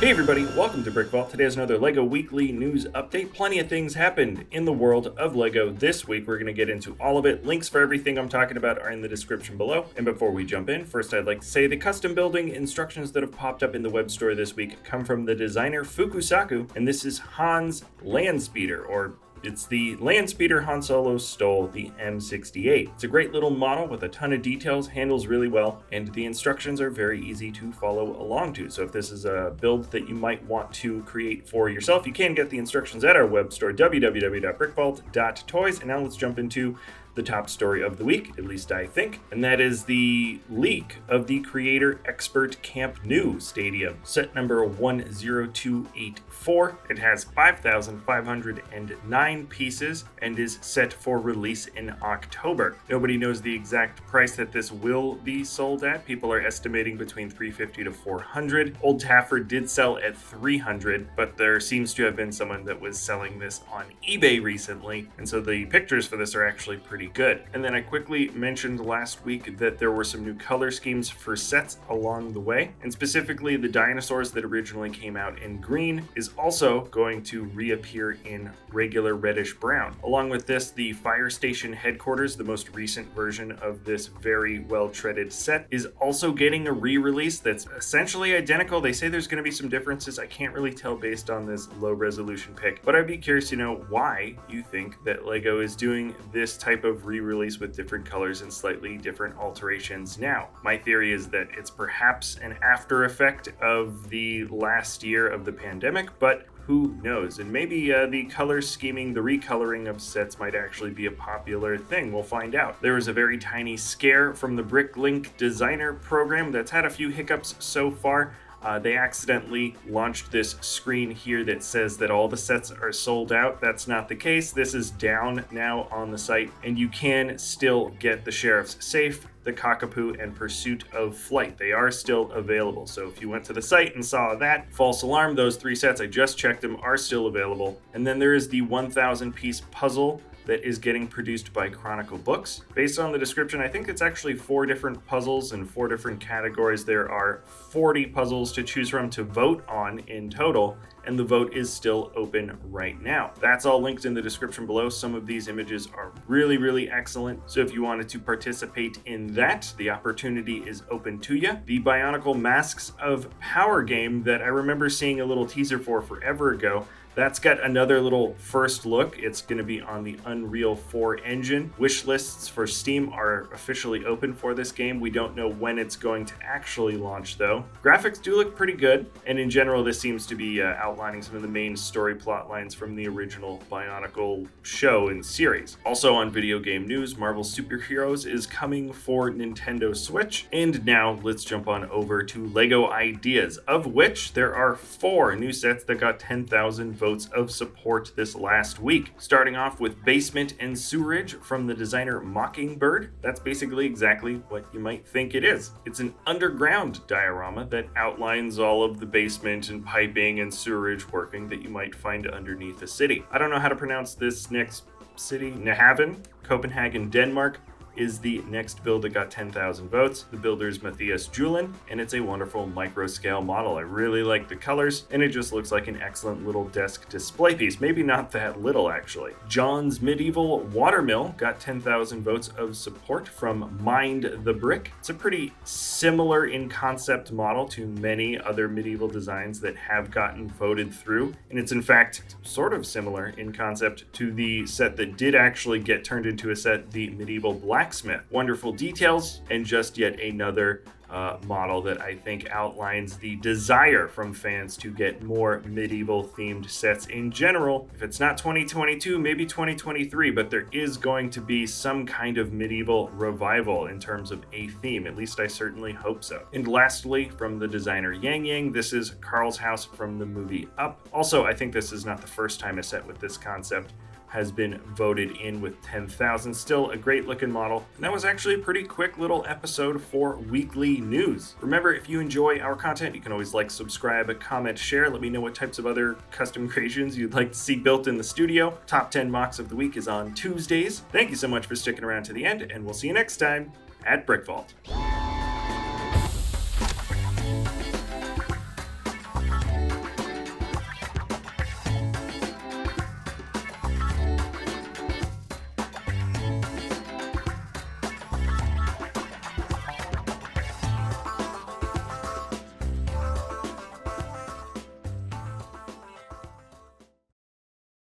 Hey everybody, welcome to BrickVault. Today is another LEGO Weekly News Update. Plenty of things happened in the world of LEGO this week. We're going to get into all of it. Links for everything I'm talking about are in the description below. And before we jump in, first I'd like to say the custom building instructions that have popped up in the web store this week come from the designer Fukusaku, and this is Han's land speeder, or it's the land speeder Han Solo stole, the M68. It's a great little model with a ton of details, handles really well, and the instructions are very easy to follow along to. So if this is a build that you might want to create for yourself, you can get the instructions at our web store, www.brickvault.toys. And now let's jump into the top story of the week, at least I think, and that is the leak of the Creator Expert Camp Nou Stadium, set number 10284. It has 5,509 pieces and is set for release in October. Nobody knows the exact price that this will be sold at. People are estimating between $350 to $400. Old Tafford did sell at $300, but there seems to have been someone that was selling this on eBay recently, and so the pictures for this are actually pretty good. And then I quickly mentioned last week that there were some new color schemes for sets along the way, and specifically the dinosaurs that originally came out in green is also going to reappear in regular reddish brown. Along with this, the fire station headquarters, the most recent version of this very well treaded set, is also getting a re-release that's essentially identical. They say there's going to be some differences. I can't really tell based on this low resolution pic, but I'd be curious to know why you think that LEGO is doing this type of re-release with different colors and slightly different alterations now. My theory is that it's perhaps an after effect of the last year of the pandemic, but who knows? And maybe the color scheming, the recoloring of sets might actually be a popular thing. We'll find out. There was a very tiny scare from the Bricklink designer program that's had a few hiccups so far. They accidentally launched this screen here that says that all the sets are sold out. That's not the case. This is down now on the site, and you can still get the Sheriff's Safe, the Cockapoo, and Pursuit of Flight. They are still available. So if you went to the site and saw that, false alarm, those three sets, I just checked them, are still available. And then there is the 1,000 piece puzzle that is getting produced by Chronicle Books. Based on the description, I think it's actually 4 different puzzles in 4 different categories. There are 40 puzzles to choose from to vote on in total, and the vote is still open right now. That's all linked in the description below. Some of these images are really, really excellent. So if you wanted to participate in that, the opportunity is open to you. The BIONICLE Masks of Power game that I remember seeing a little teaser for forever ago, that's got another little first look. It's going to be on the Unreal 4 engine. Wish lists for Steam are officially open for this game. We don't know when it's going to actually launch though. Graphics do look pretty good, and in general this seems to be outlining some of the main story plot lines from the original Bionicle show and series. Also on video game news, Marvel Superheroes is coming for Nintendo Switch. And now let's jump on over to LEGO Ideas, of which there are 4 new sets that got 10,000 votes of support this last week. Starting off with Basement and Sewerage from the designer MOCingbird. That's basically exactly what you might think it is. It's an underground diorama that outlines all of the basement and piping and sewerage working that you might find underneath a city. I don't know how to pronounce this next city. NYHAVN, Copenhagen, Denmark, is the next build that got 10,000 votes. The builder is Matthias Julin, and it's a wonderful micro-scale model. I really like the colors, and it just looks like an excellent little desk display piece. Maybe not that little, actually. John's Medieval Watermill got 10,000 votes of support from Mind the Brick. It's a pretty similar in concept model to many other medieval designs that have gotten voted through, and it's in fact sort of similar in concept to the set that did actually get turned into a set, the Medieval Blacksmith. Wonderful details, and just yet another model that I think outlines the desire from fans to get more medieval themed sets in general. If it's not 2022, maybe 2023, but there is going to be some kind of medieval revival in terms of a theme. At least I certainly hope so. And lastly, from the designer Yang Yang, this is Carl's House from the movie Up. Also, I think this is not the first time a set with this concept has been voted in with 10,000. Still a great looking model. And that was actually a pretty quick little episode for weekly news. Remember, if you enjoy our content, you can always like, subscribe, comment, share. Let me know what types of other custom creations you'd like to see built in the studio. Top 10 mocks of the week is on Tuesdays. Thank you so much for sticking around to the end, and we'll see you next time at BrickVault.